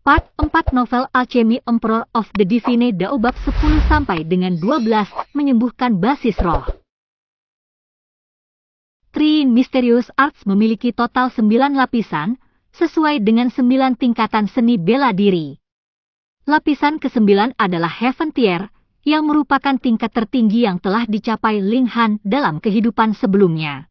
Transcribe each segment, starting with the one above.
Part 4 Novel Alchemy Emperor of the Divine Dao bab 10 sampai dengan 12 menyembuhkan basis roh. Three Mysterious Arts memiliki total 9 lapisan sesuai dengan 9 tingkatan seni bela diri. Lapisan ke-9 adalah Heaven Tier yang merupakan tingkat tertinggi yang telah dicapai Ling Han dalam kehidupan sebelumnya.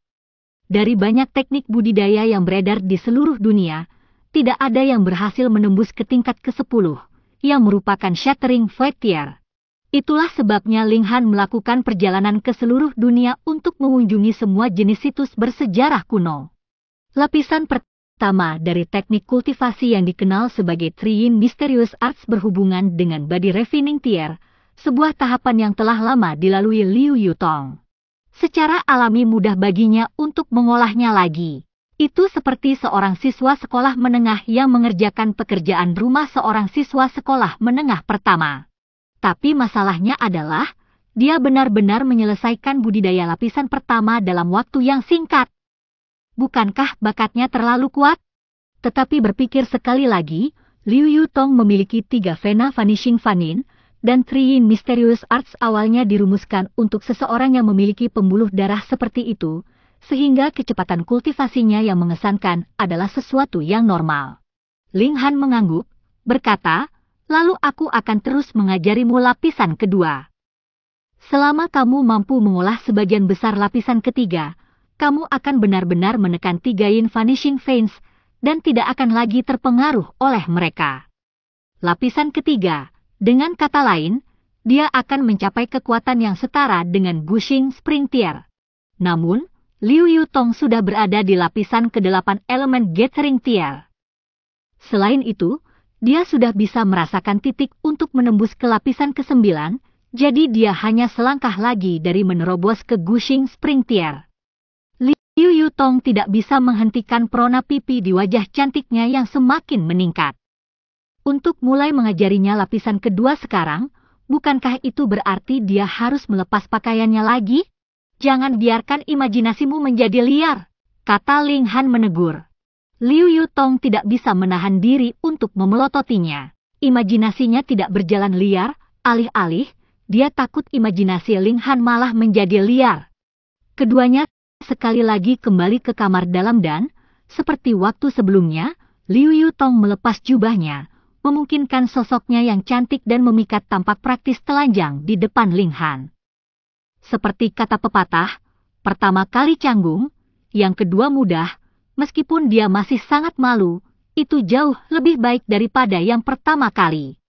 Dari banyak teknik budidaya yang beredar di seluruh dunia, tidak ada yang berhasil menembus ke tingkat ke-10, yang merupakan Shattering Void Tier. Itulah sebabnya Ling Han melakukan perjalanan ke seluruh dunia untuk mengunjungi semua jenis situs bersejarah kuno. Lapisan pertama dari teknik kultivasi yang dikenal sebagai Three Mysterious Arts berhubungan dengan Body Refining Tier, sebuah tahapan yang telah lama dilalui Liu Yutong. Secara alami mudah baginya untuk mengolahnya lagi. Itu seperti seorang siswa sekolah menengah yang mengerjakan pekerjaan rumah seorang siswa sekolah menengah pertama. Tapi masalahnya adalah, dia benar-benar menyelesaikan budidaya lapisan pertama dalam waktu yang singkat. Bukankah bakatnya terlalu kuat? Tetapi berpikir sekali lagi, Liu Yutong memiliki 3 Vena Vanishing Vanin, dan Three Mysterious Arts awalnya dirumuskan untuk seseorang yang memiliki pembuluh darah seperti itu, sehingga kecepatan kultivasinya yang mengesankan adalah sesuatu yang normal. Ling Han mengangguk, berkata, lalu aku akan terus mengajarimu lapisan kedua. Selama kamu mampu mengolah sebagian besar lapisan ketiga, kamu akan benar-benar menekan 3 Vanishing Veins, dan tidak akan lagi terpengaruh oleh mereka. Lapisan ketiga, dengan kata lain, dia akan mencapai kekuatan yang setara dengan Gushing Spring Tier. Namun, Liu Yutong sudah berada di lapisan ke-8 elemen Gathering Tier. Selain itu, dia sudah bisa merasakan titik untuk menembus ke lapisan ke-9, jadi dia hanya selangkah lagi dari menerobos ke Gushing Spring Tier. Liu Yutong tidak bisa menghentikan perona pipi di wajah cantiknya yang semakin meningkat. Untuk mulai mengajarinya lapisan kedua sekarang, bukankah itu berarti dia harus melepas pakaiannya lagi? Jangan biarkan imajinasimu menjadi liar, kata Ling Han menegur. Liu Yutong tidak bisa menahan diri untuk memelototinya. Imajinasinya tidak berjalan liar, alih-alih, dia takut imajinasi Ling Han malah menjadi liar. Keduanya sekali lagi kembali ke kamar dalam dan, seperti waktu sebelumnya, Liu Yutong melepas jubahnya, memungkinkan sosoknya yang cantik dan memikat tampak praktis telanjang di depan Ling Han. Seperti kata pepatah, pertama kali canggung, yang kedua mudah, meskipun dia masih sangat malu, itu jauh lebih baik daripada yang pertama kali.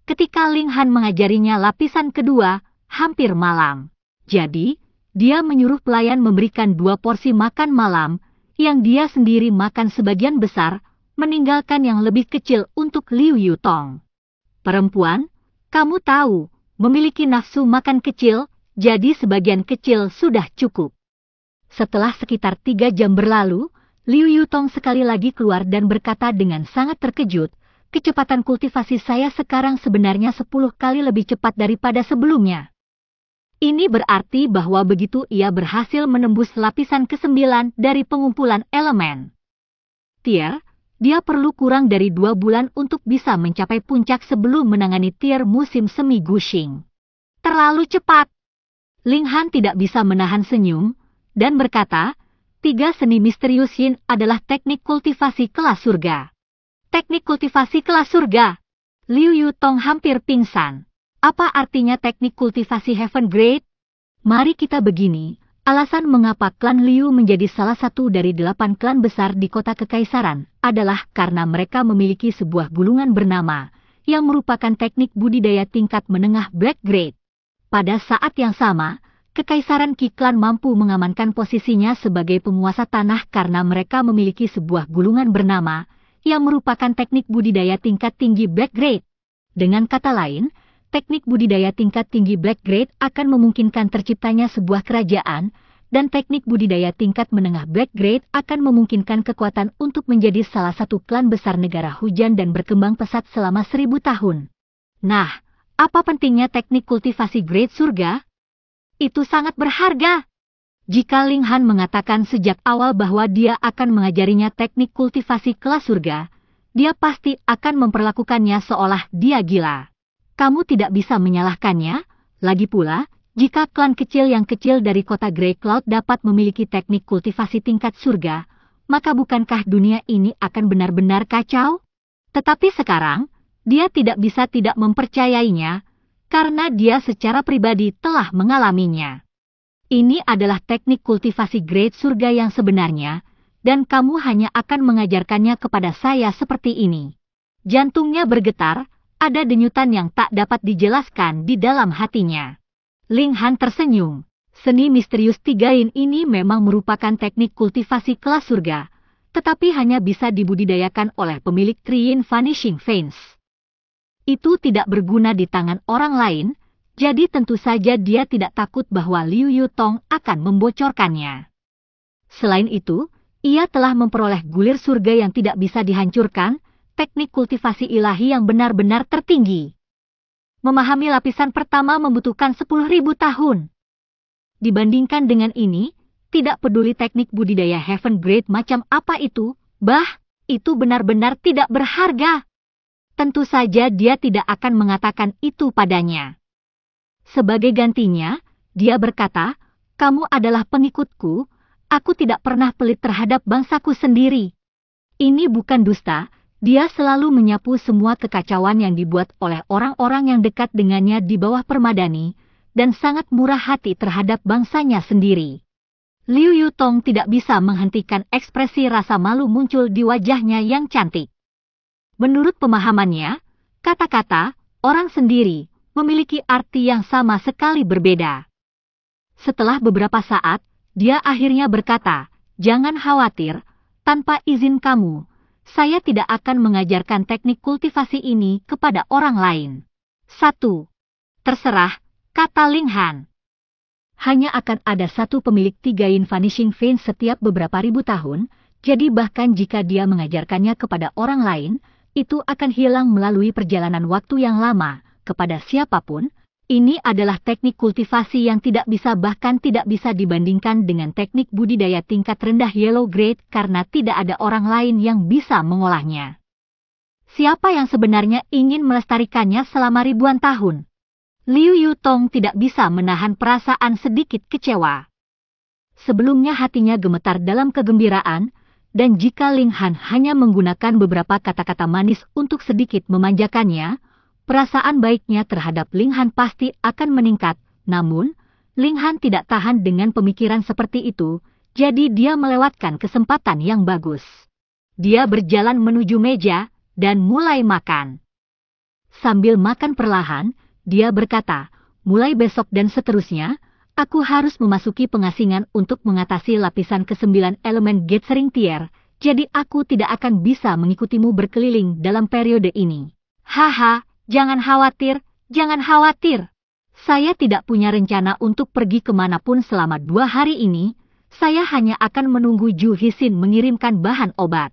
Ketika Ling Han mengajarinya lapisan kedua, hampir malam. Jadi, dia menyuruh pelayan memberikan 2 porsi makan malam, yang dia sendiri makan sebagian besar, meninggalkan yang lebih kecil untuk Liu Yutong. Perempuan, kamu tahu, memiliki nafsu makan kecil, jadi sebagian kecil sudah cukup. Setelah sekitar 3 jam berlalu, Liu Yutong sekali lagi keluar dan berkata dengan sangat terkejut, kecepatan kultivasi saya sekarang sebenarnya 10 kali lebih cepat daripada sebelumnya. Ini berarti bahwa begitu ia berhasil menembus lapisan ke-9 dari pengumpulan elemen Tier, dia perlu kurang dari 2 bulan untuk bisa mencapai puncak sebelum menangani tier musim semi Gushing. Terlalu cepat. Ling Han tidak bisa menahan senyum, dan berkata, 3 seni misterius Yin adalah teknik kultivasi kelas surga. Teknik kultivasi kelas surga? Liu Yutong hampir pingsan. Apa artinya teknik kultivasi Heaven Grade? Mari kita begini, alasan mengapa klan Liu menjadi salah satu dari 8 klan besar di kota kekaisaran, adalah karena mereka memiliki sebuah gulungan bernama, yang merupakan teknik budidaya tingkat menengah Black Grade. Pada saat yang sama, Kekaisaran Qi Clan mampu mengamankan posisinya sebagai penguasa tanah karena mereka memiliki sebuah gulungan bernama, yang merupakan teknik budidaya tingkat tinggi Black Grade. Dengan kata lain, teknik budidaya tingkat tinggi Black Grade akan memungkinkan terciptanya sebuah kerajaan, dan teknik budidaya tingkat menengah Black Grade akan memungkinkan kekuatan untuk menjadi salah satu klan besar negara hujan dan berkembang pesat selama 1000 tahun. Nah, apa pentingnya teknik kultivasi grade surga? Itu sangat berharga. Jika Ling Han mengatakan sejak awal bahwa dia akan mengajarinya teknik kultivasi kelas surga, dia pasti akan memperlakukannya seolah dia gila. Kamu tidak bisa menyalahkannya, lagi pula, jika klan kecil yang kecil dari kota Grey Cloud dapat memiliki teknik kultivasi tingkat surga, maka bukankah dunia ini akan benar-benar kacau? Tetapi sekarang, dia tidak bisa tidak mempercayainya, karena dia secara pribadi telah mengalaminya. Ini adalah teknik kultivasi Great Surga yang sebenarnya, dan kamu hanya akan mengajarkannya kepada saya seperti ini. Jantungnya bergetar, ada denyutan yang tak dapat dijelaskan di dalam hatinya. Ling Han tersenyum. Seni misterius Tigain ini memang merupakan teknik kultivasi kelas surga, tetapi hanya bisa dibudidayakan oleh pemilik Triin Vanishing Veins. Itu tidak berguna di tangan orang lain, jadi tentu saja dia tidak takut bahwa Liu Yutong akan membocorkannya. Selain itu, ia telah memperoleh gulir surga yang tidak bisa dihancurkan, teknik kultivasi ilahi yang benar-benar tertinggi. Memahami lapisan pertama membutuhkan 10.000 tahun. Dibandingkan dengan ini, tidak peduli teknik budidaya Heaven Grade macam apa itu, itu benar-benar tidak berharga. Tentu saja dia tidak akan mengatakan itu padanya. Sebagai gantinya, dia berkata, kamu adalah pengikutku, aku tidak pernah pelit terhadap bangsaku sendiri. Ini bukan dusta, dia selalu menyapu semua kekacauan yang dibuat oleh orang-orang yang dekat dengannya di bawah permadani, dan sangat murah hati terhadap bangsanya sendiri. Liu Yutong tidak bisa menghentikan ekspresi rasa malu muncul di wajahnya yang cantik. Menurut pemahamannya, kata-kata orang sendiri memiliki arti yang sama sekali berbeda. Setelah beberapa saat, dia akhirnya berkata, jangan khawatir, tanpa izin kamu, saya tidak akan mengajarkan teknik kultivasi ini kepada orang lain. 1. Terserah, kata Ling Han. Hanya akan ada satu pemilik Tigain Vanishing Veins setiap beberapa ribu tahun, jadi bahkan jika dia mengajarkannya kepada orang lain, itu akan hilang melalui perjalanan waktu yang lama, kepada siapapun. Ini adalah teknik kultivasi yang tidak bisa bahkan tidak bisa dibandingkan dengan teknik budidaya tingkat rendah Yellow Grade karena tidak ada orang lain yang bisa mengolahnya. Siapa yang sebenarnya ingin melestarikannya selama ribuan tahun? Liu Yutong tidak bisa menahan perasaan sedikit kecewa. Sebelumnya hatinya gemetar dalam kegembiraan, dan jika Ling Han hanya menggunakan beberapa kata-kata manis untuk sedikit memanjakannya, perasaan baiknya terhadap Ling Han pasti akan meningkat. Namun, Ling Han tidak tahan dengan pemikiran seperti itu, jadi dia melewatkan kesempatan yang bagus. Dia berjalan menuju meja, dan mulai makan. Sambil makan perlahan, dia berkata, mulai besok dan seterusnya, aku harus memasuki pengasingan untuk mengatasi lapisan ke-9 elemen Gathering Tier, jadi aku tidak akan bisa mengikutimu berkeliling dalam periode ini. Haha, jangan khawatir, jangan khawatir. Saya tidak punya rencana untuk pergi kemanapun selama 2 hari ini, saya hanya akan menunggu Ju Hisin mengirimkan bahan obat.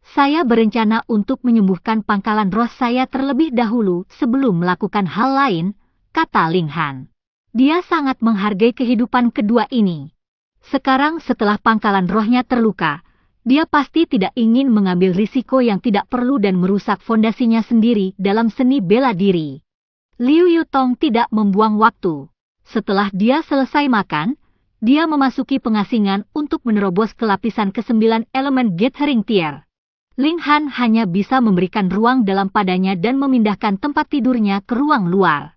Saya berencana untuk menyembuhkan pangkalan roh saya terlebih dahulu sebelum melakukan hal lain, kata Ling Han. Dia sangat menghargai kehidupan kedua ini. Sekarang setelah pangkalan rohnya terluka, dia pasti tidak ingin mengambil risiko yang tidak perlu dan merusak fondasinya sendiri dalam seni bela diri. Liu Yutong tidak membuang waktu. Setelah dia selesai makan, dia memasuki pengasingan untuk menerobos ke lapisan ke-9 elemen Gathering Tier. Ling Han hanya bisa memberikan ruang dalam padanya dan memindahkan tempat tidurnya ke ruang luar.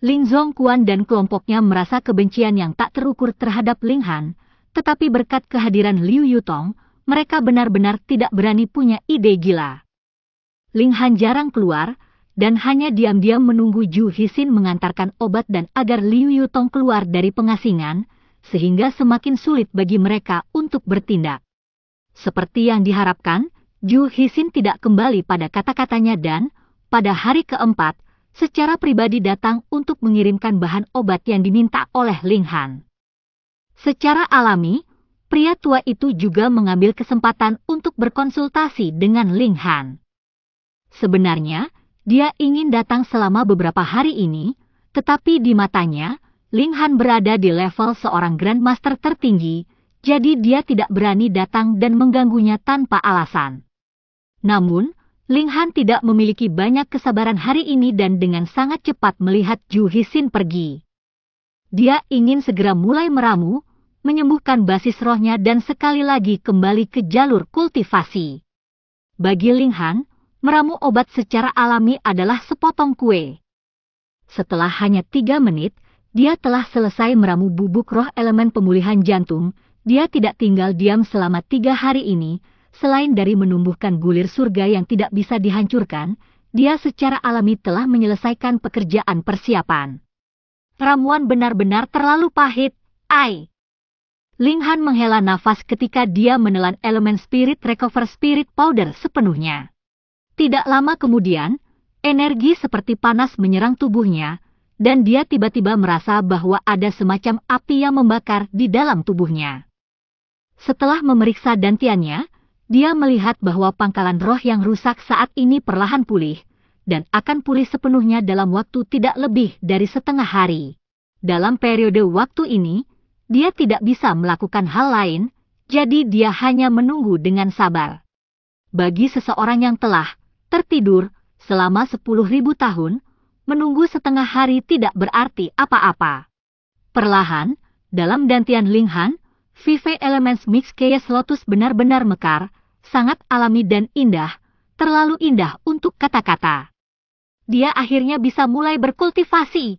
Ling Zongquan dan kelompoknya merasa kebencian yang tak terukur terhadap Ling Han, tetapi berkat kehadiran Liu Yutong, mereka benar-benar tidak berani punya ide gila. Ling Han jarang keluar, dan hanya diam-diam menunggu Ju Hisin mengantarkan obat dan agar Liu Yutong keluar dari pengasingan, sehingga semakin sulit bagi mereka untuk bertindak. Seperti yang diharapkan, Ju Hisin tidak kembali pada kata-katanya dan, pada hari keempat, secara pribadi datang untuk mengirimkan bahan obat yang diminta oleh Ling Han. Secara alami, pria tua itu juga mengambil kesempatan untuk berkonsultasi dengan Ling Han. Sebenarnya, dia ingin datang selama beberapa hari ini, tetapi di matanya, Ling Han berada di level seorang Grandmaster tertinggi, jadi dia tidak berani datang dan mengganggunya tanpa alasan. Namun, Ling Han tidak memiliki banyak kesabaran hari ini dan dengan sangat cepat melihat Ju Hisin pergi. Dia ingin segera mulai meramu, menyembuhkan basis rohnya dan sekali lagi kembali ke jalur kultivasi. Bagi Ling Han, meramu obat secara alami adalah sepotong kue. Setelah hanya 3 menit, dia telah selesai meramu bubuk roh elemen pemulihan jantung. Dia tidak tinggal diam selama 3 hari ini. Selain dari menumbuhkan gulir surga yang tidak bisa dihancurkan, dia secara alami telah menyelesaikan pekerjaan persiapan. Ramuan benar-benar terlalu pahit, ai. Ling Han menghela nafas ketika dia menelan elemen Spirit Recover Spirit Powder sepenuhnya. Tidak lama kemudian, energi seperti panas menyerang tubuhnya, dan dia tiba-tiba merasa bahwa ada semacam api yang membakar di dalam tubuhnya. Setelah memeriksa dantiannya, dia melihat bahwa pangkalan roh yang rusak saat ini perlahan pulih, dan akan pulih sepenuhnya dalam waktu tidak lebih dari setengah hari. Dalam periode waktu ini, dia tidak bisa melakukan hal lain, jadi dia hanya menunggu dengan sabar. Bagi seseorang yang telah tertidur selama 10.000 tahun, menunggu setengah hari tidak berarti apa-apa. Perlahan, dalam dantian Ling Han, Vive Elements Mix Chaos Lotus benar-benar mekar, sangat alami dan indah, terlalu indah untuk kata-kata. Dia akhirnya bisa mulai berkultivasi.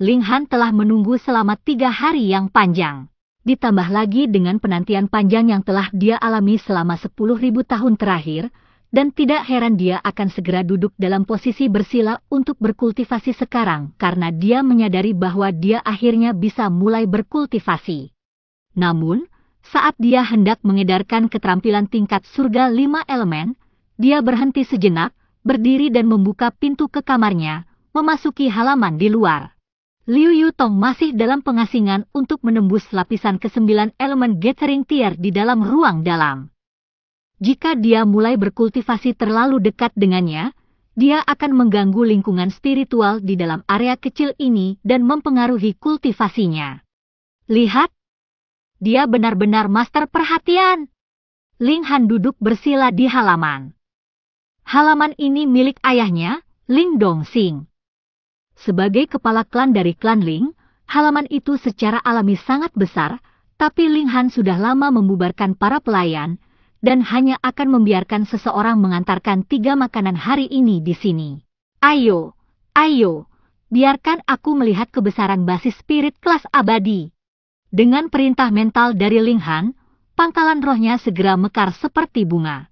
Ling Han telah menunggu selama 3 hari yang panjang. Ditambah lagi dengan penantian panjang yang telah dia alami selama 10.000 tahun terakhir, dan tidak heran dia akan segera duduk dalam posisi bersila untuk berkultivasi sekarang karena dia menyadari bahwa dia akhirnya bisa mulai berkultivasi. Namun, saat dia hendak mengedarkan keterampilan tingkat surga 5 elemen, dia berhenti sejenak, berdiri dan membuka pintu ke kamarnya, memasuki halaman di luar. Liu Yutong masih dalam pengasingan untuk menembus lapisan ke-9 elemen Gathering Tier di dalam ruang dalam. Jika dia mulai berkultivasi terlalu dekat dengannya, dia akan mengganggu lingkungan spiritual di dalam area kecil ini dan mempengaruhi kultivasinya. Lihat! Dia benar-benar master perhatian. Ling Han duduk bersila di halaman. Halaman ini milik ayahnya, Ling Dongxing. Sebagai kepala klan dari klan Ling, halaman itu secara alami sangat besar, tapi Ling Han sudah lama membubarkan para pelayan, dan hanya akan membiarkan seseorang mengantarkan 3 makanan hari ini di sini. Ayo, biarkan aku melihat kebesaran basis spirit kelas abadi. Dengan perintah mental dari Ling Han, pangkalan rohnya segera mekar seperti bunga.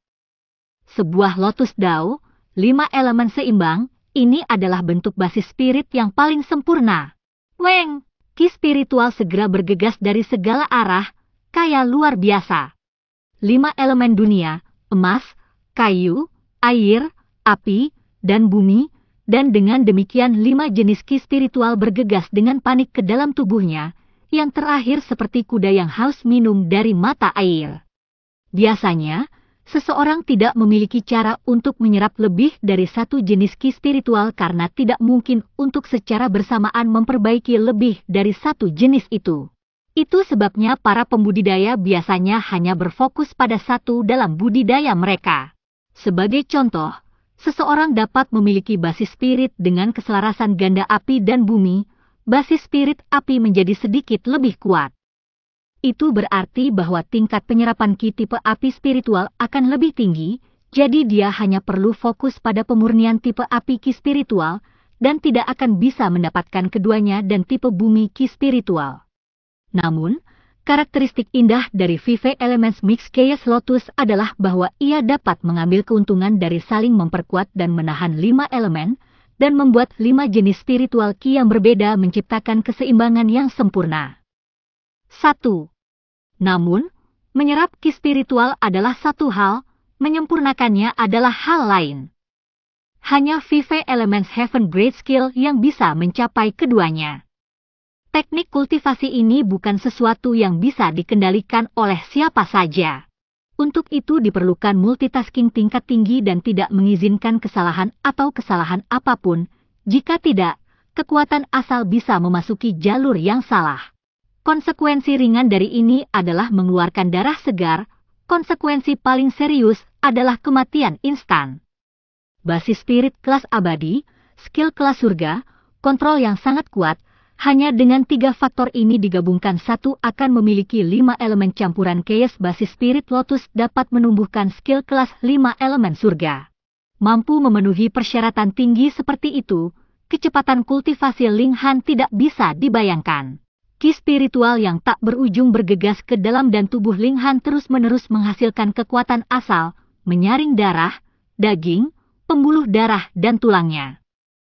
Sebuah lotus dao, 5 elemen seimbang, ini adalah bentuk basis spirit yang paling sempurna. Weng, ki spiritual segera bergegas dari segala arah, kayak luar biasa. 5 elemen dunia, emas, kayu, air, api, dan bumi, dan dengan demikian 5 jenis ki spiritual bergegas dengan panik ke dalam tubuhnya, yang terakhir seperti kuda yang haus minum dari mata air. Biasanya, seseorang tidak memiliki cara untuk menyerap lebih dari 1 jenis ki spiritual karena tidak mungkin untuk secara bersamaan memperbaiki lebih dari 1 jenis itu. Itu sebabnya para pembudidaya biasanya hanya berfokus pada 1 dalam budidaya mereka. Sebagai contoh, seseorang dapat memiliki basis spirit dengan keselarasan ganda api dan bumi, basis spirit api menjadi sedikit lebih kuat. Itu berarti bahwa tingkat penyerapan ki tipe api spiritual akan lebih tinggi, jadi dia hanya perlu fokus pada pemurnian tipe api ki spiritual, dan tidak akan bisa mendapatkan keduanya dan tipe bumi ki spiritual. Namun, karakteristik indah dari Vive Elements Mix Chaos Lotus adalah bahwa ia dapat mengambil keuntungan dari saling memperkuat dan menahan 5 elemen, dan membuat 5 jenis spiritual ki yang berbeda menciptakan keseimbangan yang sempurna. 1. Namun, menyerap ki spiritual adalah satu hal, menyempurnakannya adalah hal lain. Hanya Vive Elements Heaven Great Skill yang bisa mencapai keduanya. Teknik kultivasi ini bukan sesuatu yang bisa dikendalikan oleh siapa saja. Untuk itu diperlukan multitasking tingkat tinggi dan tidak mengizinkan kesalahan atau kesalahan apapun. Jika tidak, kekuatan asal bisa memasuki jalur yang salah. Konsekuensi ringan dari ini adalah mengeluarkan darah segar. Konsekuensi paling serius adalah kematian instan. Basis spirit kelas abadi, skill kelas surga, kontrol yang sangat kuat, hanya dengan 3 faktor ini digabungkan satu akan memiliki 5 elemen campuran chaos. Basis spirit lotus dapat menumbuhkan skill kelas 5 elemen surga. Mampu memenuhi persyaratan tinggi seperti itu, kecepatan kultivasi Ling Han tidak bisa dibayangkan. Ki spiritual yang tak berujung bergegas ke dalam dan tubuh Ling Han terus-menerus menghasilkan kekuatan asal, menyaring darah, daging, pembuluh darah dan tulangnya.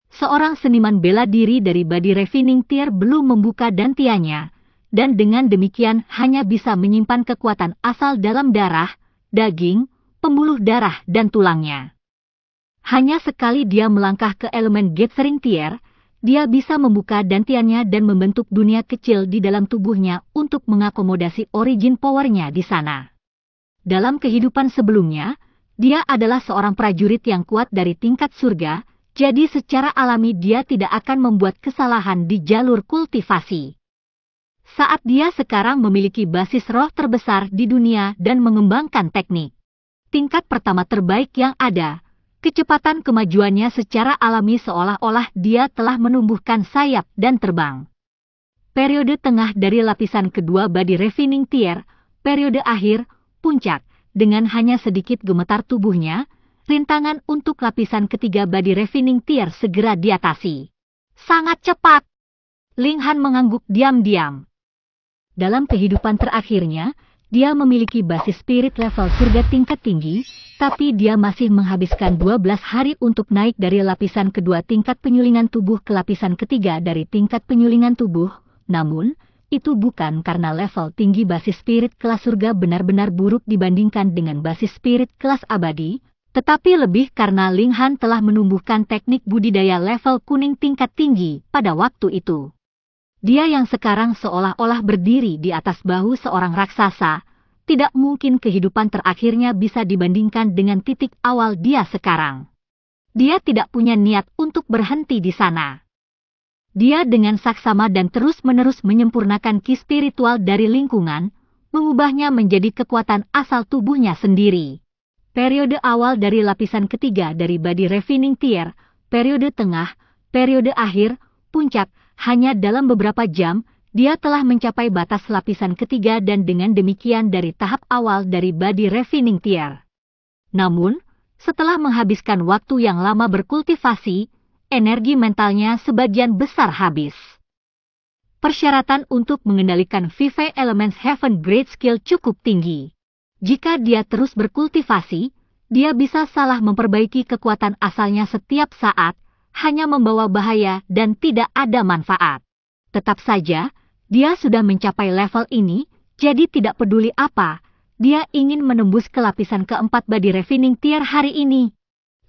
Seorang seniman bela diri dari Body Refining Tier belum membuka dantiannya, dan dengan demikian hanya bisa menyimpan kekuatan asal dalam darah, daging, pembuluh darah dan tulangnya. Hanya sekali dia melangkah ke elemen Gathering Tier, dia bisa membuka dantiannya dan membentuk dunia kecil di dalam tubuhnya untuk mengakomodasi origin powernya di sana. Dalam kehidupan sebelumnya, dia adalah seorang prajurit yang kuat dari tingkat surga, jadi secara alami dia tidak akan membuat kesalahan di jalur kultivasi. Saat dia sekarang memiliki basis roh terbesar di dunia dan mengembangkan teknik tingkat pertama terbaik yang ada, kecepatan kemajuannya secara alami seolah-olah dia telah menumbuhkan sayap dan terbang. Periode tengah dari lapisan kedua Body Refining Tier, periode akhir, puncak, dengan hanya sedikit gemetar tubuhnya, rintangan untuk lapisan ketiga Body Refining Tier segera diatasi. Sangat cepat! Ling Han mengangguk diam-diam. Dalam kehidupan terakhirnya, dia memiliki basis spirit level surga tingkat tinggi, tapi dia masih menghabiskan 12 hari untuk naik dari lapisan kedua tingkat penyulingan tubuh ke lapisan ketiga dari tingkat penyulingan tubuh. Namun, itu bukan karena level tinggi basis spirit kelas surga benar-benar buruk dibandingkan dengan basis spirit kelas abadi, tetapi lebih karena Ling Han telah menumbuhkan teknik budidaya level kuning tingkat tinggi pada waktu itu. Dia yang sekarang seolah-olah berdiri di atas bahu seorang raksasa, tidak mungkin kehidupan terakhirnya bisa dibandingkan dengan titik awal dia sekarang. Dia tidak punya niat untuk berhenti di sana. Dia dengan saksama dan terus-menerus menyempurnakan ki spiritual dari lingkungan, mengubahnya menjadi kekuatan asal tubuhnya sendiri. Periode awal dari lapisan ketiga dari Body Refining Tier, periode tengah, periode akhir, puncak, hanya dalam beberapa jam, dia telah mencapai batas lapisan ketiga dan dengan demikian dari tahap awal dari Body Refining Tier. Namun, setelah menghabiskan waktu yang lama berkultivasi, energi mentalnya sebagian besar habis. Persyaratan untuk mengendalikan 5 Elements Heaven Great Skill cukup tinggi. Jika dia terus berkultivasi, dia bisa salah memperbaiki kekuatan asalnya setiap saat, hanya membawa bahaya dan tidak ada manfaat. Tetap saja, dia sudah mencapai level ini, jadi tidak peduli apa, dia ingin menembus ke lapisan keempat Body Refining Tier hari ini.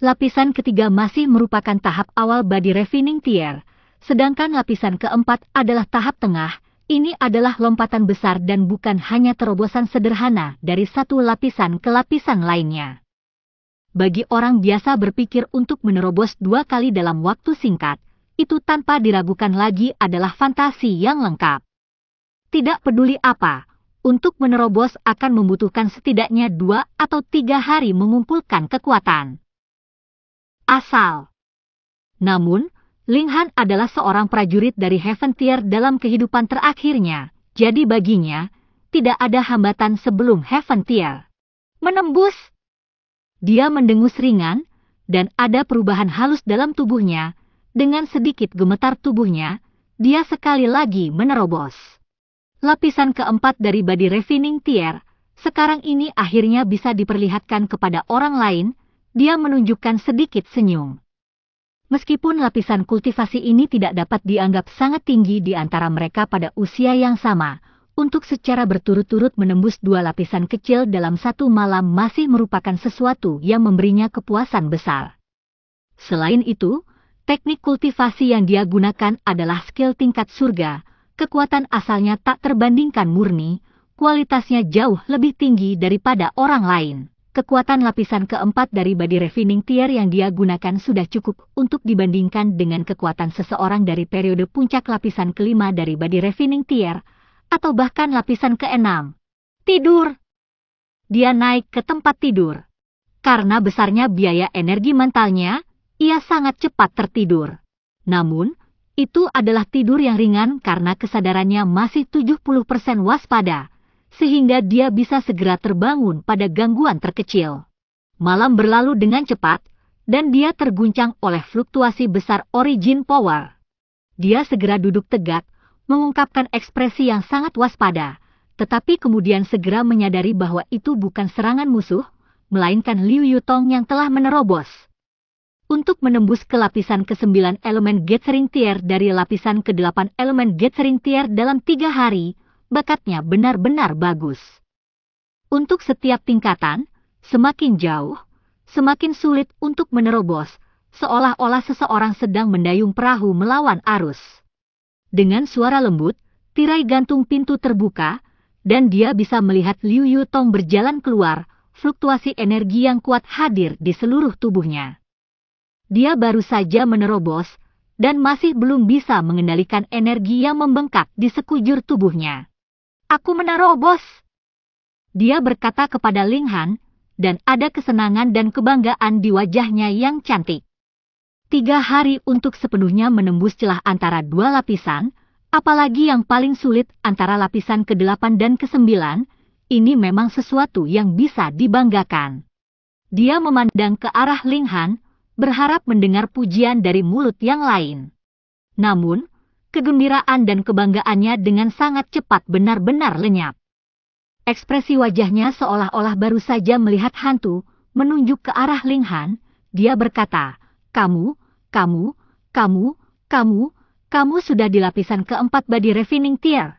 Lapisan ketiga masih merupakan tahap awal Body Refining Tier, sedangkan lapisan keempat adalah tahap tengah. Ini adalah lompatan besar dan bukan hanya terobosan sederhana dari satu lapisan ke lapisan lainnya. Bagi orang biasa berpikir untuk menerobos 2 kali dalam waktu singkat, itu tanpa diragukan lagi adalah fantasi yang lengkap. Tidak peduli apa, untuk menerobos akan membutuhkan setidaknya 2 atau 3 hari mengumpulkan kekuatan asal. Namun, Ling Han adalah seorang prajurit dari Heaven Tier dalam kehidupan terakhirnya, jadi baginya, tidak ada hambatan sebelum Heaven Tier menembus. Dia mendengus ringan, dan ada perubahan halus dalam tubuhnya. Dengan sedikit gemetar tubuhnya, dia sekali lagi menerobos lapisan keempat dari Body Refining Tier. Sekarang ini akhirnya bisa diperlihatkan kepada orang lain. Dia menunjukkan sedikit senyum. Meskipun lapisan kultivasi ini tidak dapat dianggap sangat tinggi di antara mereka pada usia yang sama, untuk secara berturut-turut menembus 2 lapisan kecil dalam satu malam masih merupakan sesuatu yang memberinya kepuasan besar. Selain itu, teknik kultivasi yang dia gunakan adalah skill tingkat surga, kekuatan asalnya tak terbandingkan murni, kualitasnya jauh lebih tinggi daripada orang lain. Kekuatan lapisan keempat dari Body Refining Tier yang dia gunakan sudah cukup untuk dibandingkan dengan kekuatan seseorang dari periode puncak lapisan kelima dari Body Refining Tier, atau bahkan lapisan keenam. Tidur. Dia naik ke tempat tidur. Karena besarnya biaya energi mentalnya, ia sangat cepat tertidur. Namun, itu adalah tidur yang ringan karena kesadarannya masih 70% waspada, sehingga dia bisa segera terbangun pada gangguan terkecil. Malam berlalu dengan cepat, dan dia terguncang oleh fluktuasi besar origin power. Dia segera duduk tegak, mengungkapkan ekspresi yang sangat waspada, tetapi kemudian segera menyadari bahwa itu bukan serangan musuh, melainkan Liu Yutong yang telah menerobos. Untuk menembus ke lapisan ke-9 elemen Gathering Tier dari lapisan ke-8 elemen Gathering Tier dalam 3 hari, bakatnya benar-benar bagus. Untuk setiap tingkatan, semakin jauh, semakin sulit untuk menerobos, seolah-olah seseorang sedang mendayung perahu melawan arus. Dengan suara lembut, tirai gantung pintu terbuka, dan dia bisa melihat Liu Yutong berjalan keluar, fluktuasi energi yang kuat hadir di seluruh tubuhnya. Dia baru saja menerobos, dan masih belum bisa mengendalikan energi yang membengkak di sekujur tubuhnya. "Aku menerobos!" Dia berkata kepada Ling Han, dan ada kesenangan dan kebanggaan di wajahnya yang cantik. 3 hari untuk sepenuhnya menembus celah antara 2 lapisan, apalagi yang paling sulit antara lapisan ke-8 dan ke-9, ini memang sesuatu yang bisa dibanggakan. Dia memandang ke arah Ling Han, berharap mendengar pujian dari mulut yang lain. Namun, kegembiraan dan kebanggaannya dengan sangat cepat benar-benar lenyap. Ekspresi wajahnya seolah-olah baru saja melihat hantu, menunjuk ke arah Ling Han. Dia berkata, Kamu sudah di lapisan ke-4 body refining tier."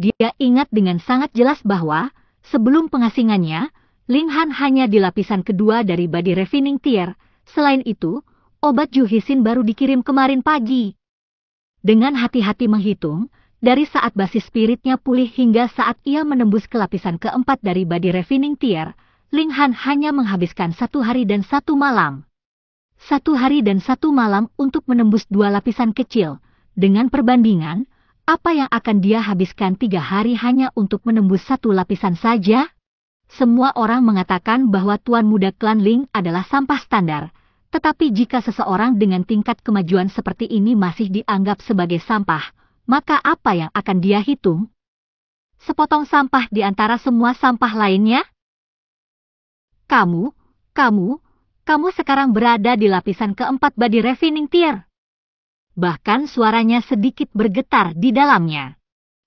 Dia ingat dengan sangat jelas bahwa, sebelum pengasingannya, Ling Han hanya di lapisan kedua dari body refining tier. Selain itu, obat Juhisin baru dikirim kemarin pagi. Dengan hati-hati menghitung, dari saat basis spiritnya pulih hingga saat ia menembus ke lapisan ke-4 dari body refining tier, Ling Han hanya menghabiskan 1 hari dan 1 malam. 1 hari dan 1 malam untuk menembus 2 lapisan kecil. Dengan perbandingan, apa yang akan dia habiskan 3 hari hanya untuk menembus 1 lapisan saja? Semua orang mengatakan bahwa Tuan Muda Klan Ling adalah sampah standar. Tetapi jika seseorang dengan tingkat kemajuan seperti ini masih dianggap sebagai sampah, maka apa yang akan dia hitung? Sepotong sampah di antara semua sampah lainnya? Kamu sekarang berada di lapisan ke-4 body refining tier. Bahkan suaranya sedikit bergetar di dalamnya.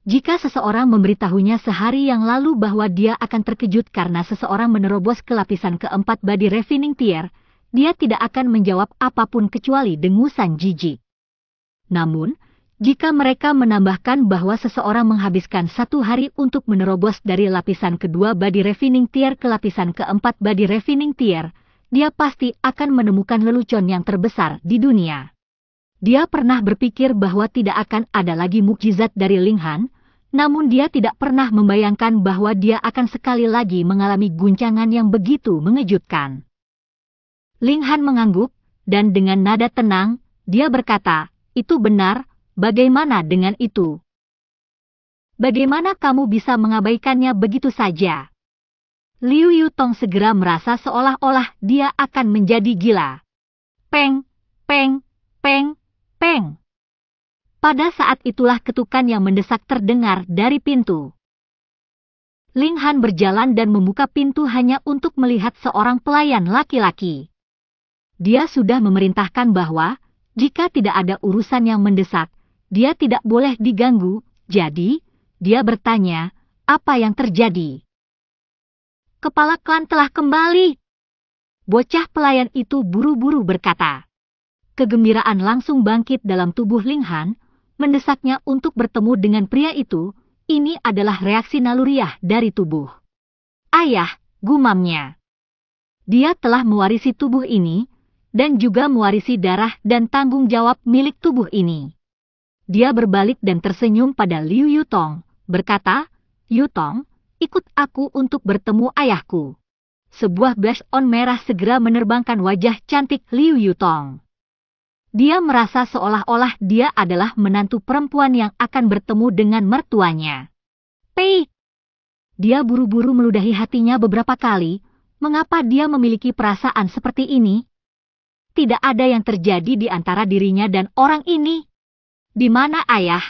Jika seseorang memberitahunya sehari yang lalu bahwa dia akan terkejut karena seseorang menerobos ke lapisan ke-4 body refining tier, dia tidak akan menjawab apapun kecuali dengusan jijik. Namun, jika mereka menambahkan bahwa seseorang menghabiskan 1 hari untuk menerobos dari lapisan kedua body refining tier ke lapisan ke-4 body refining tier, dia pasti akan menemukan lelucon yang terbesar di dunia. Dia pernah berpikir bahwa tidak akan ada lagi mukjizat dari Ling Han, namun dia tidak pernah membayangkan bahwa dia akan sekali lagi mengalami guncangan yang begitu mengejutkan. Ling Han mengangguk, dan dengan nada tenang, dia berkata, "Itu benar. Bagaimana dengan itu? Bagaimana kamu bisa mengabaikannya begitu saja?" Liu Yutong segera merasa seolah-olah dia akan menjadi gila. Peng, peng, peng, peng. Pada saat itulah ketukan yang mendesak terdengar dari pintu. Ling Han berjalan dan membuka pintu hanya untuk melihat seorang pelayan laki-laki. Dia sudah memerintahkan bahwa, jika tidak ada urusan yang mendesak, dia tidak boleh diganggu, jadi, dia bertanya, apa yang terjadi? Kepala klan telah kembali. Bocah pelayan itu buru-buru berkata. Kegembiraan langsung bangkit dalam tubuh Ling Han, mendesaknya untuk bertemu dengan pria itu. Ini adalah reaksi naluriah dari tubuh. "Ayah," gumamnya. Dia telah mewarisi tubuh ini, dan juga mewarisi darah dan tanggung jawab milik tubuh ini. Dia berbalik dan tersenyum pada Liu Yutong, berkata, "Yutong, ikut aku untuk bertemu ayahku." Sebuah blush on merah segera menerbangkan wajah cantik Liu Yutong. Dia merasa seolah-olah dia adalah menantu perempuan yang akan bertemu dengan mertuanya. Pei! Dia buru-buru meludahi hatinya beberapa kali, Mengapa dia memiliki perasaan seperti ini? Tidak ada yang terjadi di antara dirinya dan orang ini. Di mana ayah?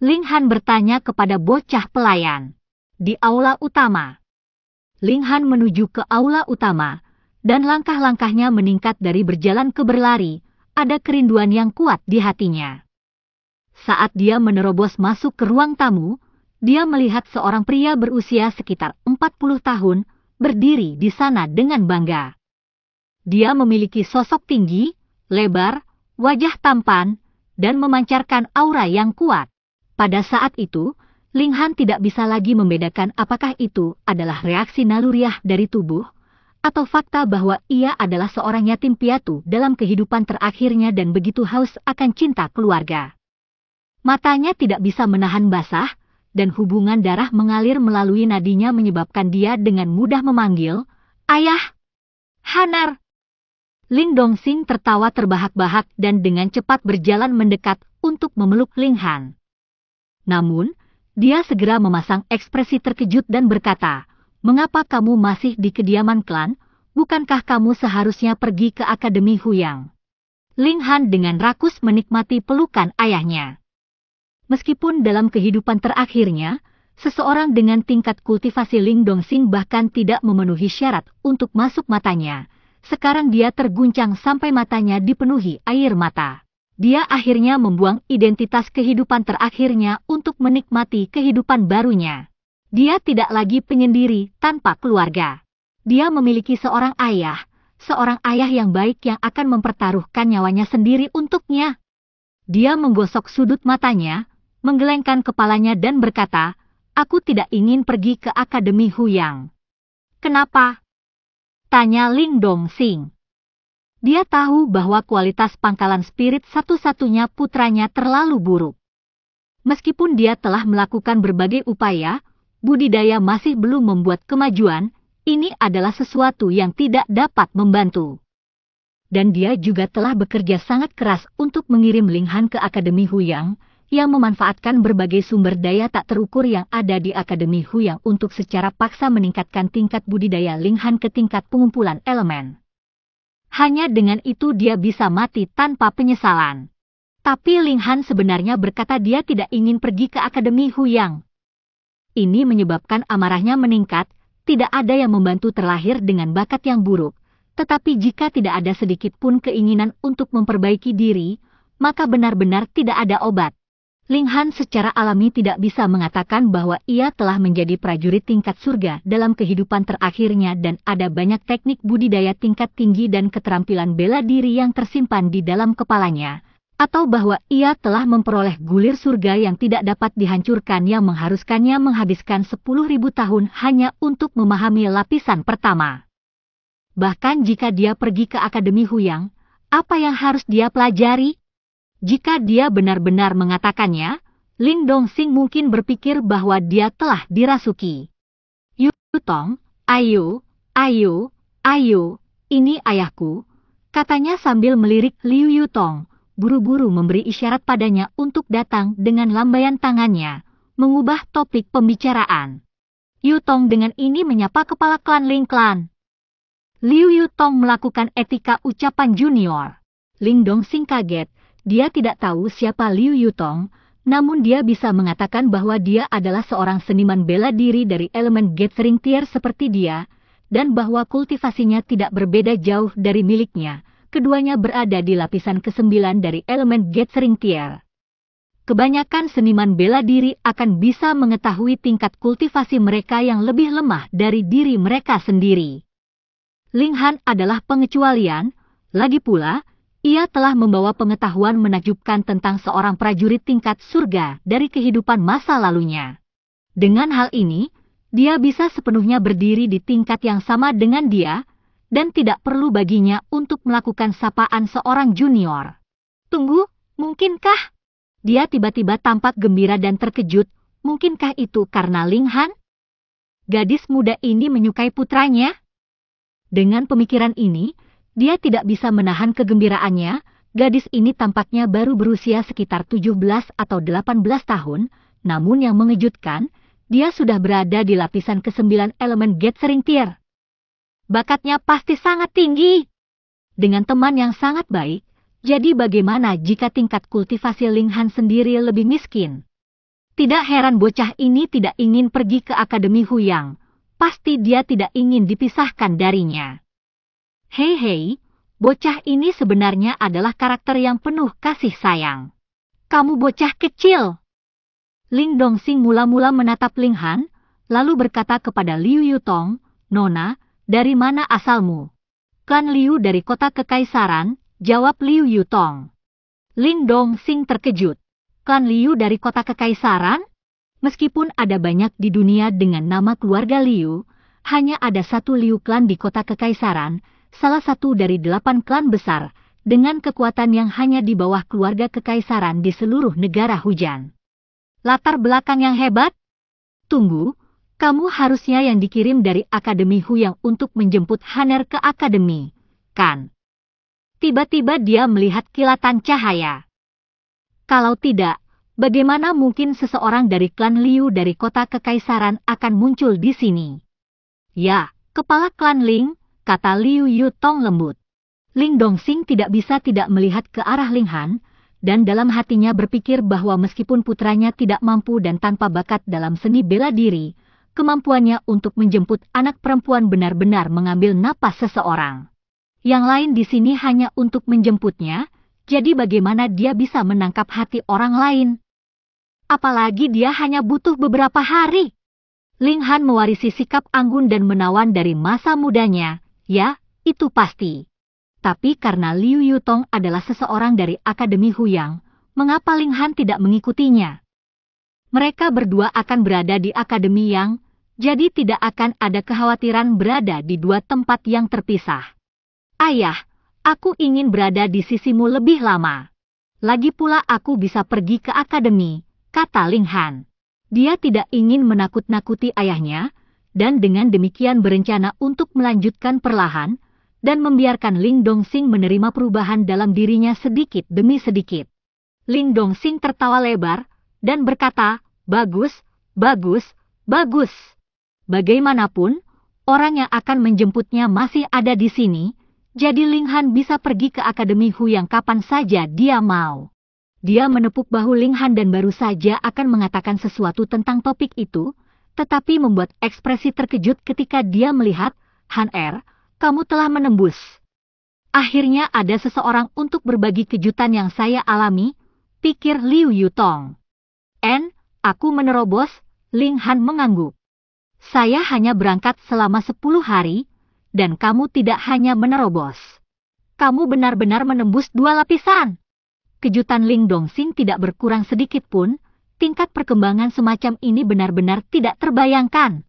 Ling Han bertanya kepada bocah pelayan. Di aula utama. Ling Han menuju ke aula utama, dan langkah-langkahnya meningkat dari berjalan ke berlari, ada kerinduan yang kuat di hatinya. Saat dia menerobos masuk ke ruang tamu, dia melihat seorang pria berusia sekitar 40 tahun, berdiri di sana dengan bangga. Dia memiliki sosok tinggi, lebar, wajah tampan, dan memancarkan aura yang kuat. Pada saat itu, Ling Han tidak bisa lagi membedakan apakah itu adalah reaksi naluriah dari tubuh, atau fakta bahwa ia adalah seorang yatim piatu dalam kehidupan terakhirnya dan begitu haus akan cinta keluarga. Matanya tidak bisa menahan basah, dan hubungan darah mengalir melalui nadinya menyebabkan dia dengan mudah memanggil, "Ayah! Hanar!" Ling Dongxing tertawa terbahak-bahak dan dengan cepat berjalan mendekat untuk memeluk Ling Han. Namun, dia segera memasang ekspresi terkejut dan berkata, "Mengapa kamu masih di kediaman klan? Bukankah kamu seharusnya pergi ke Akademi Huyang?" Ling Han dengan rakus menikmati pelukan ayahnya. Meskipun dalam kehidupan terakhirnya, seseorang dengan tingkat kultivasi Ling Dongxing bahkan tidak memenuhi syarat untuk masuk matanya, sekarang dia terguncang sampai matanya dipenuhi air mata. Dia akhirnya membuang identitas kehidupan terakhirnya untuk menikmati kehidupan barunya. Dia tidak lagi penyendiri tanpa keluarga. Dia memiliki seorang ayah yang baik yang akan mempertaruhkan nyawanya sendiri untuknya. Dia menggosok sudut matanya, menggelengkan kepalanya dan berkata, "Aku tidak ingin pergi ke Akademi Huyang." "Kenapa?" tanya Ling Dongxing. Dia tahu bahwa kualitas pangkalan spirit satu-satunya putranya terlalu buruk. Meskipun dia telah melakukan berbagai upaya, budidaya masih belum membuat kemajuan. Ini adalah sesuatu yang tidak dapat membantu. Dan dia juga telah bekerja sangat keras untuk mengirim Ling Han ke Akademi Huyang, yang memanfaatkan berbagai sumber daya tak terukur yang ada di Akademi Huyang untuk secara paksa meningkatkan tingkat budidaya Ling Han ke tingkat pengumpulan elemen. Hanya dengan itu dia bisa mati tanpa penyesalan. Tapi Ling Han sebenarnya berkata dia tidak ingin pergi ke Akademi Huyang. Ini menyebabkan amarahnya meningkat, tidak ada yang membantu terlahir dengan bakat yang buruk, tetapi jika tidak ada sedikit pun keinginan untuk memperbaiki diri, maka benar-benar tidak ada obat. Ling Han secara alami tidak bisa mengatakan bahwa ia telah menjadi prajurit tingkat surga dalam kehidupan terakhirnya dan ada banyak teknik budidaya tingkat tinggi dan keterampilan bela diri yang tersimpan di dalam kepalanya, atau bahwa ia telah memperoleh gulir surga yang tidak dapat dihancurkan yang mengharuskannya menghabiskan 10.000 tahun hanya untuk memahami lapisan pertama. Bahkan jika dia pergi ke Akademi Huyang, apa yang harus dia pelajari? Jika dia benar-benar mengatakannya, Ling Dongxing mungkin berpikir bahwa dia telah dirasuki. "Yutong, ayo, ini ayahku," katanya sambil melirik Liu Yutong, buru-buru memberi isyarat padanya untuk datang dengan lambaian tangannya, mengubah topik pembicaraan. Yutong dengan ini menyapa kepala klan Ling Clan. Liu Yutong melakukan etika ucapan junior. Ling Dongxing kaget. Dia tidak tahu siapa Liu Yutong, namun dia bisa mengatakan bahwa dia adalah seorang seniman bela diri dari elemen Gathering Tier seperti dia, dan bahwa kultivasinya tidak berbeda jauh dari miliknya. Keduanya berada di lapisan ke-9 dari elemen Gathering Tier. Kebanyakan seniman bela diri akan bisa mengetahui tingkat kultivasi mereka yang lebih lemah dari diri mereka sendiri. Ling Han adalah pengecualian, lagi pula, ia telah membawa pengetahuan menakjubkan tentang seorang prajurit tingkat surga dari kehidupan masa lalunya. Dengan hal ini, dia bisa sepenuhnya berdiri di tingkat yang sama dengan dia, dan tidak perlu baginya untuk melakukan sapaan seorang junior. "Tunggu, mungkinkah?" Dia tiba-tiba tampak gembira dan terkejut, mungkinkah itu karena Ling Han? Gadis muda ini menyukai putranya? Dengan pemikiran ini, dia tidak bisa menahan kegembiraannya. Gadis ini tampaknya baru berusia sekitar 17 atau 18 tahun, namun yang mengejutkan, dia sudah berada di lapisan ke-9 elemen Gathering Tier. Bakatnya pasti sangat tinggi. Dengan teman yang sangat baik, jadi bagaimana jika tingkat kultivasi Ling Han sendiri lebih miskin? Tidak heran bocah ini tidak ingin pergi ke Akademi Huyang. Pasti dia tidak ingin dipisahkan darinya. Hei, bocah ini sebenarnya adalah karakter yang penuh kasih sayang. Kamu bocah kecil. Ling Dongxing mula-mula menatap Ling Han, lalu berkata kepada Liu Yutong, Nona, dari mana asalmu? Klan Liu dari kota kekaisaran, jawab Liu Yutong. Ling Dongxing terkejut. Klan Liu dari kota kekaisaran? Meskipun ada banyak di dunia dengan nama keluarga Liu, hanya ada satu Liu klan di kota kekaisaran, salah satu dari 8 klan besar, dengan kekuatan yang hanya di bawah keluarga kekaisaran di seluruh negara hujan. Latar belakang yang hebat? Tunggu, kamu harusnya yang dikirim dari Akademi Huyang untuk menjemput Han'er ke Akademi, kan? Tiba-tiba dia melihat kilatan cahaya. Kalau tidak, bagaimana mungkin seseorang dari klan Liu dari kota kekaisaran akan muncul di sini? Ya, kepala klan Ling, kata Liu Yutong lembut. Ling Dongxing tidak bisa tidak melihat ke arah Ling Han, dan dalam hatinya berpikir bahwa meskipun putranya tidak mampu dan tanpa bakat dalam seni bela diri, kemampuannya untuk menjemput anak perempuan benar-benar mengambil napas seseorang. Yang lain di sini hanya untuk menjemputnya, jadi bagaimana dia bisa menangkap hati orang lain? Apalagi dia hanya butuh beberapa hari. Ling Han mewarisi sikap anggun dan menawan dari masa mudanya, ya, itu pasti. Tapi karena Liu Yutong adalah seseorang dari Akademi Huyang, mengapa Ling Han tidak mengikutinya? Mereka berdua akan berada di Akademi Yang, jadi tidak akan ada kekhawatiran berada di dua tempat yang terpisah. Ayah, aku ingin berada di sisimu lebih lama. Lagi pula aku bisa pergi ke akademi, kata Ling Han. Dia tidak ingin menakut-nakuti ayahnya, dan dengan demikian berencana untuk melanjutkan perlahan, dan membiarkan Ling Dongxing menerima perubahan dalam dirinya sedikit demi sedikit. Ling Dongxing tertawa lebar, dan berkata, bagus, bagus, bagus. Bagaimanapun, orang yang akan menjemputnya masih ada di sini, jadi Ling Han bisa pergi ke Akademi Huyang kapan saja dia mau. Dia menepuk bahu Ling Han dan baru saja akan mengatakan sesuatu tentang topik itu, tetapi membuat ekspresi terkejut ketika dia melihat, Han'er, kamu telah menembus. Akhirnya ada seseorang untuk berbagi kejutan yang saya alami, pikir Liu Yutong. Aku menerobos, Ling Han mengangguk. Saya hanya berangkat selama 10 hari, dan kamu tidak hanya menerobos. Kamu benar-benar menembus 2 lapisan. Kejutan Ling Dongxing tidak berkurang sedikit pun, tingkat perkembangan semacam ini benar-benar tidak terbayangkan.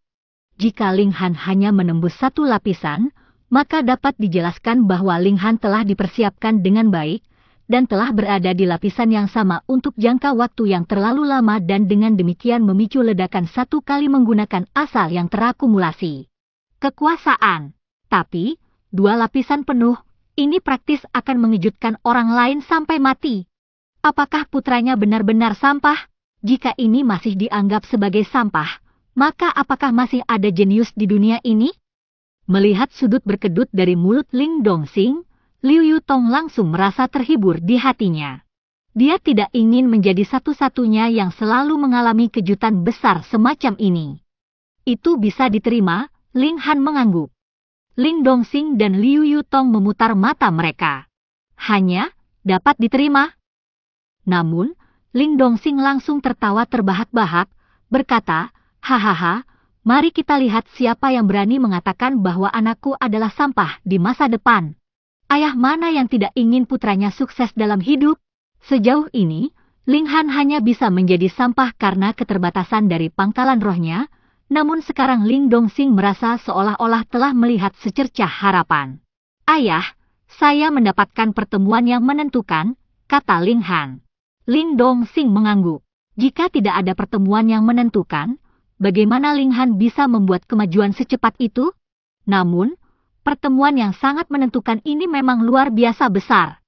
Jika Ling Han hanya menembus 1 lapisan, maka dapat dijelaskan bahwa Ling Han telah dipersiapkan dengan baik, dan telah berada di lapisan yang sama untuk jangka waktu yang terlalu lama dan dengan demikian memicu ledakan 1 kali menggunakan asal yang terakumulasi. Kekuasaan. Tapi, 2 lapisan penuh, ini praktis akan mengejutkan orang lain sampai mati. Apakah putranya benar-benar sampah? Jika ini masih dianggap sebagai sampah, maka apakah masih ada jenius di dunia ini? Melihat sudut berkedut dari mulut Ling Dongxing, Liu Yutong langsung merasa terhibur di hatinya. Dia tidak ingin menjadi satu-satunya yang selalu mengalami kejutan besar semacam ini. Itu bisa diterima, Ling Han mengangguk. Ling Dongxing dan Liu Yutong memutar mata mereka. Hanya, dapat diterima. Namun, Ling Dongxing langsung tertawa terbahak-bahak, berkata, hahaha, mari kita lihat siapa yang berani mengatakan bahwa anakku adalah sampah di masa depan. Ayah mana yang tidak ingin putranya sukses dalam hidup? Sejauh ini, Ling Han hanya bisa menjadi sampah karena keterbatasan dari pangkalan rohnya, namun sekarang Ling Dongxing merasa seolah-olah telah melihat secercah harapan. Ayah, saya mendapatkan pertemuan yang menentukan, kata Ling Han. Ling Dongxing mengangguk. Jika tidak ada pertemuan yang menentukan, bagaimana Ling Han bisa membuat kemajuan secepat itu? Namun, pertemuan yang sangat menentukan ini memang luar biasa besar.